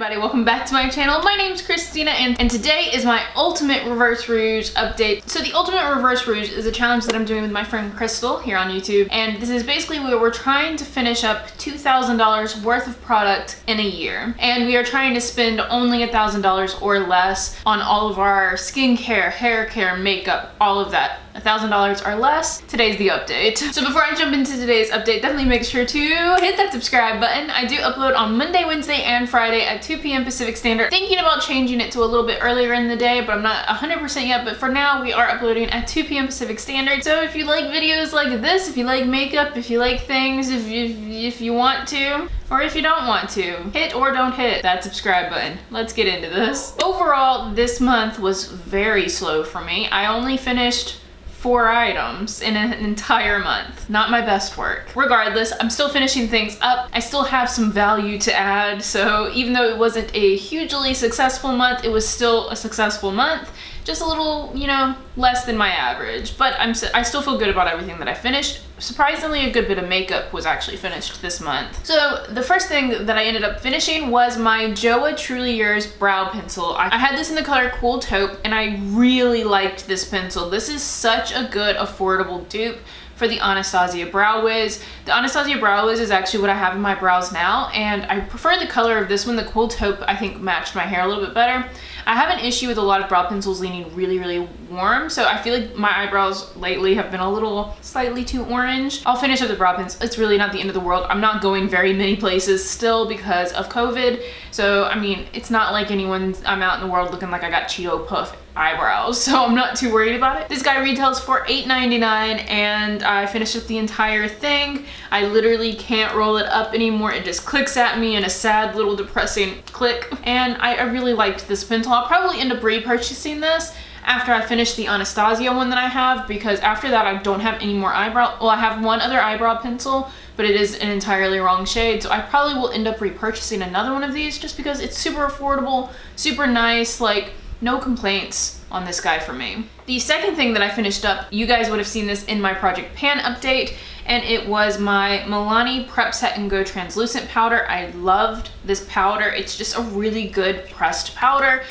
everybody, welcome back to my channel. My name's Christina and today is my Ultimate Reverse Rouge update. So the Ultimate Reverse Rouge is a challenge that I'm doing with my friend Crystal here on YouTube, and this is basically where we're trying to finish up $2,000 worth of product in a year. And we are trying to spend only $1,000 or less on all of our skincare, hair care, makeup, all of that. $1,000 or less. Today's the update. So before I jump into today's update, definitely make sure to hit that subscribe button. I do upload on Monday, Wednesday, and Friday at 2 p.m. Pacific Standard. Thinking about changing it to a little bit earlier in the day, but I'm not 100% yet. But for now, we are uploading at 2 p.m. Pacific Standard. So if you like videos like this, if you like makeup, if you like things, if you want to, or if you don't want to, hit or don't hit that subscribe button. Let's get into this. Overall, this month was very slow for me. I only finished 4 items in an entire month. Not my best work. Regardless, I'm still finishing things up. I still have some value to add, so even though it wasn't a hugely successful month, it was still a successful month. Just a little, you know, less than my average, but I still feel good about everything that I finished. Surprisingly, a good bit of makeup was actually finished this month. So the first thing that I ended up finishing was my Joa Truly Yours brow pencil. I had this in the color Cool Taupe, and I really liked this pencil. This is such a good, affordable dupe for the Anastasia Brow Wiz. The Anastasia Brow Wiz is actually what I have in my brows now, and I prefer the color of this one. The Cool Taupe, I think, matched my hair a little bit better. I have an issue with a lot of brow pencils leaning really, really warm, so I feel like my eyebrows lately have been a little slightly too orange. I'll finish up the brow pencil. It's really not the end of the world. I'm not going very many places still because of COVID, so I mean, it's not like I'm out in the world looking like I got Cheeto Puff eyebrows, so I'm not too worried about it. This guy retails for $8.99 and I finished up the entire thing. I literally can't roll it up anymore. It just clicks at me in a sad little depressing click, and I really liked this pencil. I'll probably end up repurchasing this after I finish the Anastasia one that I have, because after that I don't have any more eyebrow. Well, I have one other eyebrow pencil, but it is an entirely wrong shade, so I probably will end up repurchasing another one of these just because it's super affordable, super nice, like no complaints on this guy for me. The second thing that I finished up, you guys would have seen this in my Project Pan update, and it was my Milani Prep Set and Go Translucent Powder. I loved this powder. It's just a really good pressed powder.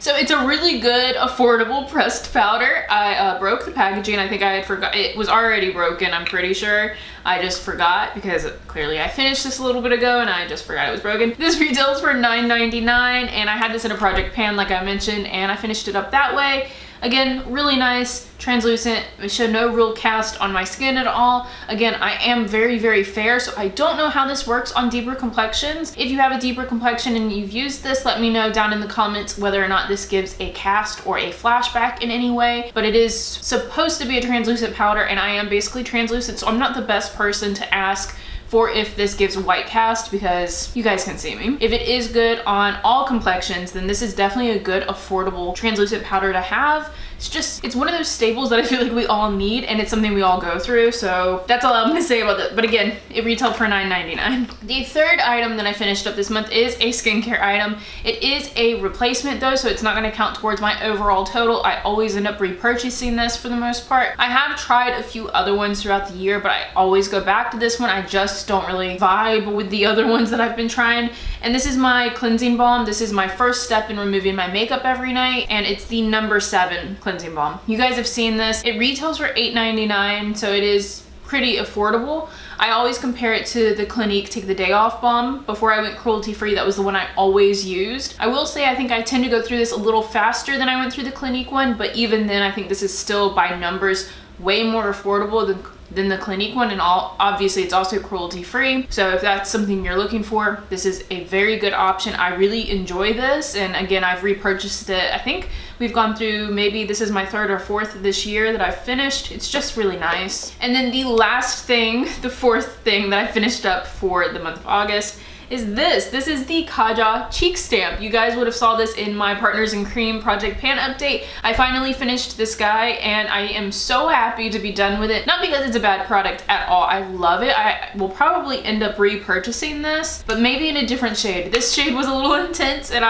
So it's a really good, affordable pressed powder. I broke the packaging. I think I had forgot. It was already broken, I'm pretty sure. I just forgot because clearly I finished this a little bit ago and I just forgot it was broken. This retails for $9.99 and I had this in a Project Pan like I mentioned, and I finished it up that way. Again, really nice, translucent. It showed no real cast on my skin at all. Again, I am very, very fair, so I don't know how this works on deeper complexions. If you have a deeper complexion and you've used this, let me know down in the comments whether or not this gives a cast or a flashback in any way. But it is supposed to be a translucent powder, and I am basically translucent, so I'm not the best person to ask for if this gives white cast because you guys can see me. If it is good on all complexions, then this is definitely a good, affordable, translucent powder to have. It's one of those staples that I feel like we all need, and it's something we all go through, so that's all I'm gonna say about it. But again, it retailed for $9.99. The third item that I finished up this month is a skincare item. It is a replacement though, so it's not gonna count towards my overall total. I always end up repurchasing this for the most part. I have tried a few other ones throughout the year, but I always go back to this one. I just don't really vibe with the other ones that I've been trying. And this is my cleansing balm. This is my first step in removing my makeup every night, and it's the number 7 cleansing balm. You guys have seen this. It retails for $8.99, so it is pretty affordable. I always compare it to the Clinique Take the Day Off balm. Before I went cruelty-free, that was the one I always used. I will say I think I tend to go through this a little faster than I went through the Clinique one, but even then I think this is still by numbers way more affordable than the Clinique one, and obviously it's also cruelty-free. So if that's something you're looking for, this is a very good option. I really enjoy this, and again, I've repurchased it. I think we've gone through, maybe this is my 3rd or 4th this year that I've finished. It's just really nice. And then the last thing, the 4th thing that I finished up for the month of August is this. This is the Kaja Cheek Stamp. You guys would have saw this in my Partners in Cream Project Pan update. I finally finished this guy and I am so happy to be done with it. Not because it's a bad product at all. I love it. I will probably end up repurchasing this, but maybe in a different shade. This shade was a little intense and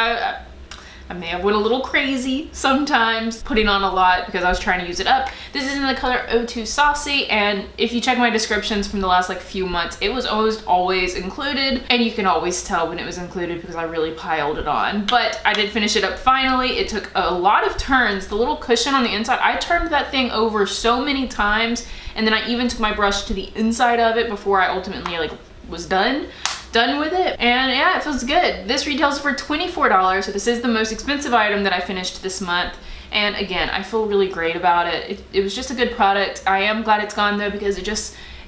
I may have went a little crazy sometimes, putting on a lot because I was trying to use it up. This is in the color O2 Saucy, and if you check my descriptions from the last like few months, it was always included, and you can always tell when it was included because I really piled it on. But I did finish it up finally. It took a lot of turns. The little cushion on the inside, I turned that thing over so many times, and then I even took my brush to the inside of it before I ultimately like was done with it. And yeah, it feels good. This retails for $24, so this is the most expensive item that I finished this month. And again, I feel really great about it. It was just a good product. I am glad it's gone though, because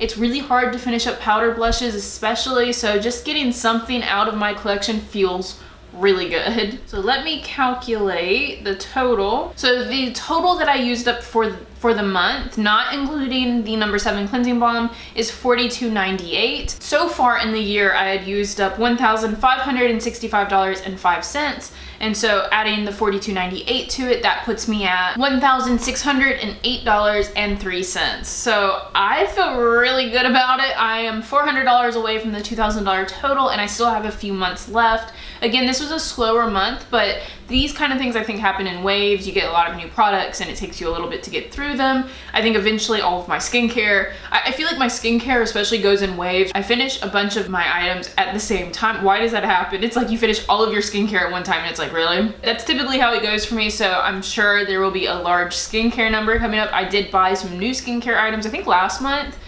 it's really hard to finish up powder blushes especially, so just getting something out of my collection feels really good. So let me calculate the total. So the total that I used up for the month, not including the No. 7 cleansing balm, is $42.98. So far in the year, I had used up $1,565.05. And so adding the $42.98 to it, that puts me at $1,608.03. So I feel really good about it. I am $400 away from the $2,000 total, and I still have a few months left. Again, this was a slower month, but these kind of things I think happen in waves. You get a lot of new products and it takes you a little bit to get through them. I think eventually all of my skincare, I feel like my skincare especially goes in waves. I finish a bunch of my items at the same time. Why does that happen? It's like you finish all of your skincare at one time and it's like, really? That's typically how it goes for me, so I'm sure there will be a large skincare number coming up. I did buy some new skincare items, I think last month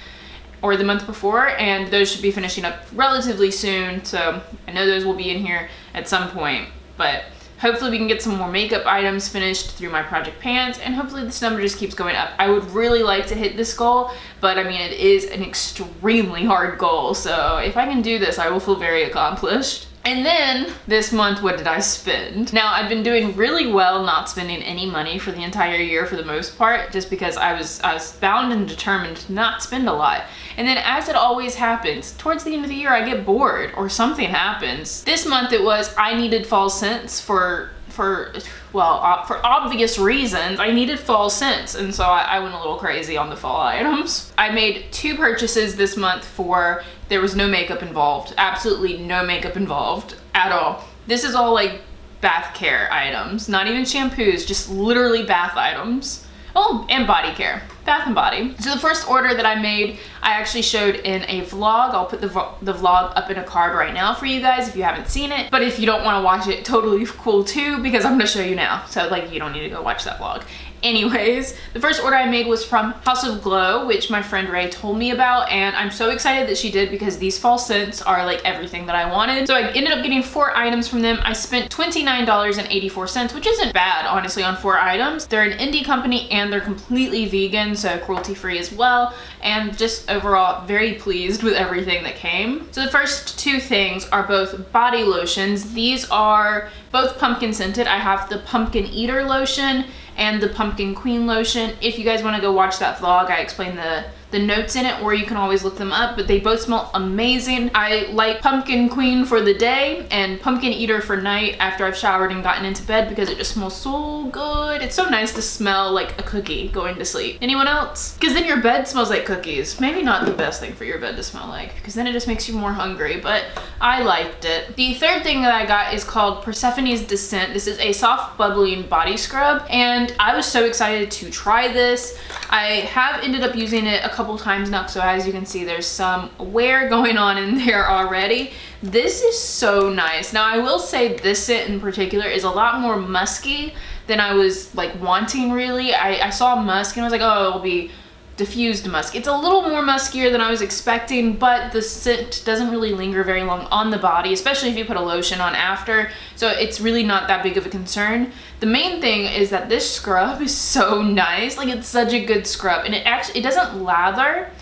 or the month before, and those should be finishing up relatively soon, so I know those will be in here at some point. But hopefully we can get some more makeup items finished through my Project Pans, and hopefully this number just keeps going up. I would really like to hit this goal, but I mean, it is an extremely hard goal, so if I can do this, I will feel very accomplished. And then this month, what did I spend? Now, I've been doing really well not spending any money for the entire year for the most part, just because I was bound and determined to not spend a lot. And then, as it always happens, towards the end of the year, I get bored or something happens. This month it was I needed fall scents for obvious reasons. I needed fall scents, and so I went a little crazy on the fall items. I made 2 purchases this month there was no makeup involved. Absolutely no makeup involved at all. This is all like bath care items, not even shampoos, just literally bath items. Oh, and body care, bath and body. So the first order that I made, I actually showed in a vlog. I'll put the vlog up in a card right now for you guys if you haven't seen it. But if you don't want to watch it, totally cool too, because I'm gonna show you now. So like, you don't need to go watch that vlog. Anyways, the first order I made was from House of Glow, which my friend Ray told me about, and I'm so excited that she did because these fall scents are like everything that I wanted. So I ended up getting 4 items from them. I spent $29.84, which isn't bad, honestly, on 4 items. They're an indie company and they're completely vegan, so cruelty-free as well, and just overall very pleased with everything that came. So the first 2 things are both body lotions. These are both pumpkin scented. I have the Pumpkin Eater lotion and the Pumpkin Queen lotion. If you guys want to go watch that vlog, I explain the notes in it, or you can always look them up, but they both smell amazing. I like Pumpkin Queen for the day and Pumpkin Eater for night after I've showered and gotten into bed, because it just smells so good. It's so nice to smell like a cookie going to sleep. Anyone else? Because then your bed smells like cookies. Maybe not the best thing for your bed to smell like, because then it just makes you more hungry, but I liked it. The third thing that I got is called Persephone's Descent. This is a soft bubbling body scrub, and I was so excited to try this. I have ended up using it a couple times now, so as you can see, there's some wear going on in there already. This is so nice. Now, I will say this scent in particular is a lot more musky than I was like wanting, really. I saw musk and I was like, oh, it'll be diffused musk. It's a little more muskier than I was expecting, but the scent doesn't really linger very long on the body, especially if you put a lotion on after, so it's really not that big of a concern. The main thing is that this scrub is so nice. Like, it's such a good scrub, and it doesn't lather,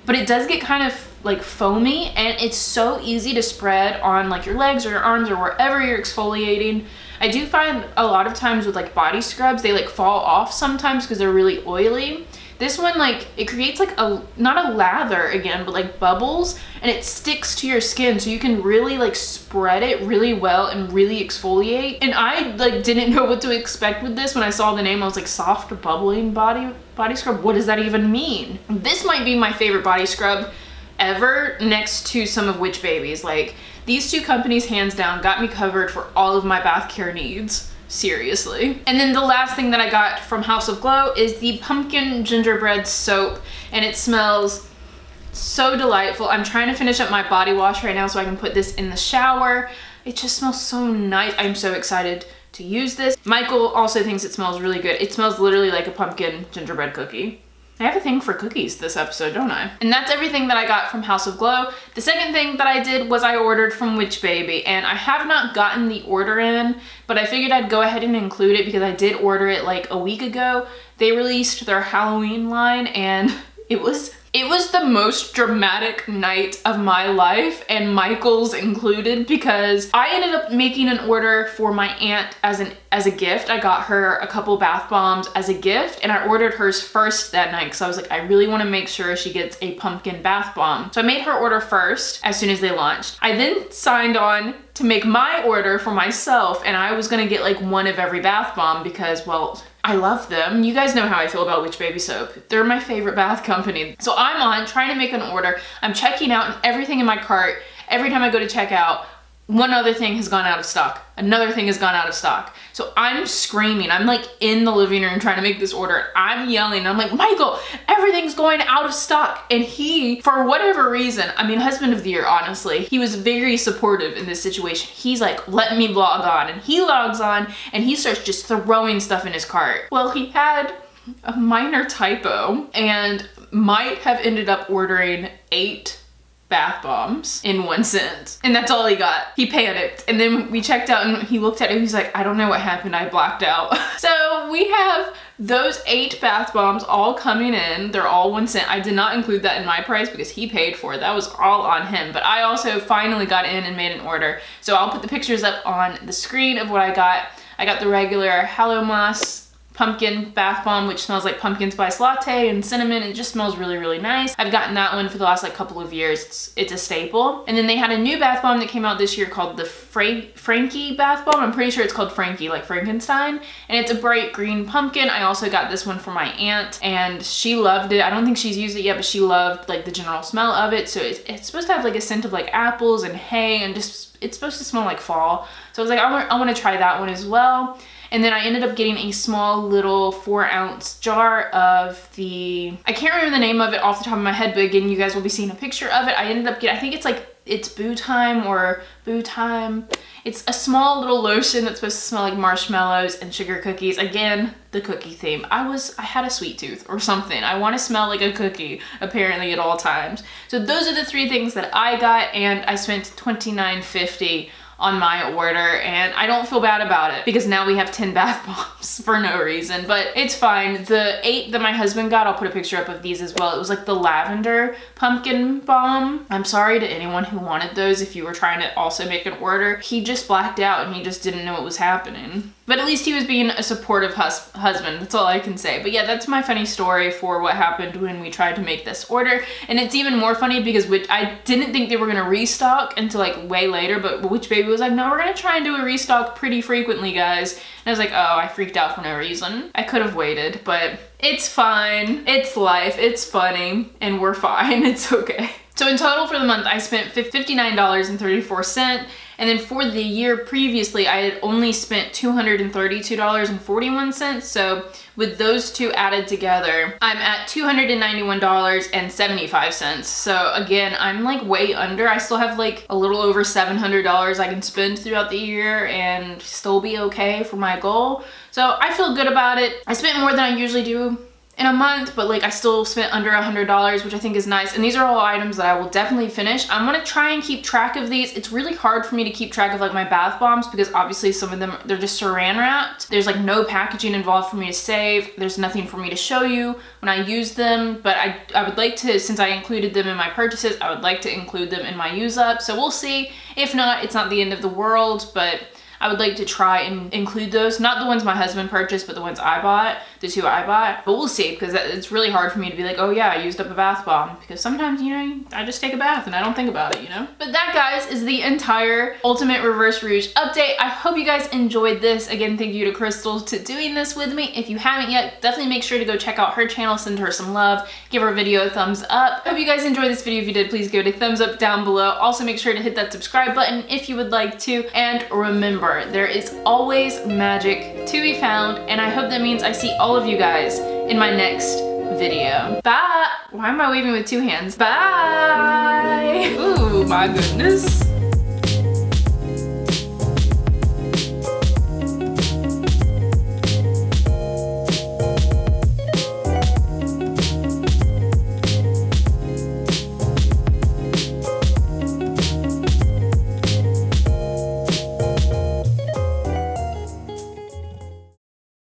but it does get kind of like foamy, and it's so easy to spread on like your legs or your arms or wherever you're exfoliating. I do find a lot of times with like body scrubs, they like fall off sometimes because they're really oily. This one, like, it creates like not a lather again, but like bubbles, and it sticks to your skin, so you can really like spread it really well and really exfoliate. And I like didn't know what to expect with this. When I saw the name, I was like, soft bubbling body scrub, what does that even mean? This might be my favorite body scrub ever, next to some of Witch Babies. Like, these 2 companies hands down got me covered for all of my bath care needs. seriously. And then the last thing that I got from House of Glow is the pumpkin gingerbread soap, and it smells so delightful. I'm trying to finish up my body wash right now so I can put this in the shower. It just smells so nice. I'm so excited to use this. Michael also thinks it smells really good. It smells literally like a pumpkin gingerbread cookie. I have a thing for cookies this episode, don't I? And that's everything that I got from House of Glow. The second thing that I did was I ordered from Witch Baby, and I have not gotten the order in, but I figured I'd go ahead and include it because I did order it like a week ago. They released their Halloween line, and it was the most dramatic night of my life, and Michael's included, because I ended up making an order for my aunt as a gift. I got her a couple bath bombs as a gift, and I ordered hers first that night because I was like, I really want to make sure she gets a pumpkin bath bomb. So I made her order first as soon as they launched. I then signed on to make my order for myself, and I was gonna get like one of every bath bomb because, well, I love them. You guys know how I feel about Witch Baby soap. They're my favorite bath company. So I'm on trying to make an order. I'm checking out, and everything in my cart, every time I go to check out, one other thing has gone out of stock. Another thing has gone out of stock. So I'm screaming. I'm like in the living room trying to make this order. I'm yelling. I'm like, Michael, everything's going out of stock. And he, for whatever reason, I mean, husband of the year, honestly, he was very supportive in this situation. He's like, let me log on. And he logs on and he starts just throwing stuff in his cart. Well, he had a minor typo and might have ended up ordering 8 bath bombs in 1 cent, and that's all he got. He panicked, and then we checked out and he looked at it. He's like, I don't know what happened, I blacked out. So we have those 8 bath bombs all coming in. They're all 1 cent. I did not include that in my price because he paid for it. That was all on him, but I also finally got in and made an order. So I'll put the pictures up on the screen of what I got. I got the regular Hello Moss pumpkin bath bomb, which smells like pumpkin spice latte and cinnamon. It just smells really, really nice. I've gotten that one for the last like couple of years. It's a staple. And then they had a new bath bomb that came out this year called the Frankie bath bomb. I'm pretty sure it's called Frankie, like Frankenstein. And it's a bright green pumpkin. I also got this one for my aunt and she loved it. I don't think she's used it yet, but she loved like the general smell of it. So it's supposed to have like a scent of like apples and hay, and just, it's supposed to smell like fall. So I was like, I want to try that one as well. And then I ended up getting a small little 4-ounce jar of the, I can't remember the name of it off the top of my head, but again, you guys will be seeing a picture of it. I ended up getting, I think it's Boo Time or Boo Time. It's a small little lotion that's supposed to smell like marshmallows and sugar cookies. Again, the cookie theme. I had a sweet tooth or something. I want to smell like a cookie apparently at all times. So those are the 3 things that I got, and I spent $29.50 on my order, and I don't feel bad about it because now we have 10 bath bombs for no reason, but it's fine. The 8 that my husband got, I'll put a picture up of these as well. It was like the lavender pumpkin bomb. I'm sorry to anyone who wanted those if you were trying to also make an order. He just blacked out and he just didn't know what was happening. But at least he was being a supportive husband. That's all I can say. But yeah, that's my funny story for what happened when we tried to make this order. And it's even more funny because I didn't think they were gonna restock until like way later, but Witch Baby was like, no, we're gonna try and do a restock pretty frequently, guys. And I was like, oh, I freaked out for no reason. I could have waited, but it's fine. It's life, it's funny, and we're fine, it's okay. So in total for the month, I spent $59.34. And then for the year previously, I had only spent $232.41. So with those two added together, I'm at $291.75. So again, I'm like way under. I still have like a little over $700 I can spend throughout the year and still be okay for my goal. So I feel good about it. I spent more than I usually do in a month, but like I still spent under $100, which I think is nice. And these are all items that I will definitely finish. I'm gonna try and keep track of these. It's really hard for me to keep track of like my bath bombs because obviously some of them, they're just saran wrapped. There's like no packaging involved for me to save. There's nothing for me to show you when I use them, but I would like to, since I included them in my purchases, I would like to include them in my use up. So we'll see. If not, it's not the end of the world, but I would like to try and include those. Not the ones my husband purchased, but the ones I bought. the two I bought. But we'll see, because it's really hard for me to be like, oh yeah, I used up a bath bomb, because sometimes, you know, I just take a bath and I don't think about it, you know? But that, guys, is the entire Ultimate Reverse Rouge update. I hope you guys enjoyed this. Again, thank you to Crystal to doing this with me. If you haven't yet, definitely make sure to go check out her channel, send her some love, give her video a thumbs up. I hope you guys enjoyed this video. If you did, please give it a thumbs up down below. Also, make sure to hit that subscribe button if you would like to. And remember, there is always magic to be found, and I hope that means I see all of you guys in my next video. Bye! Why am I waving with two hands? Bye! Ooh, my goodness.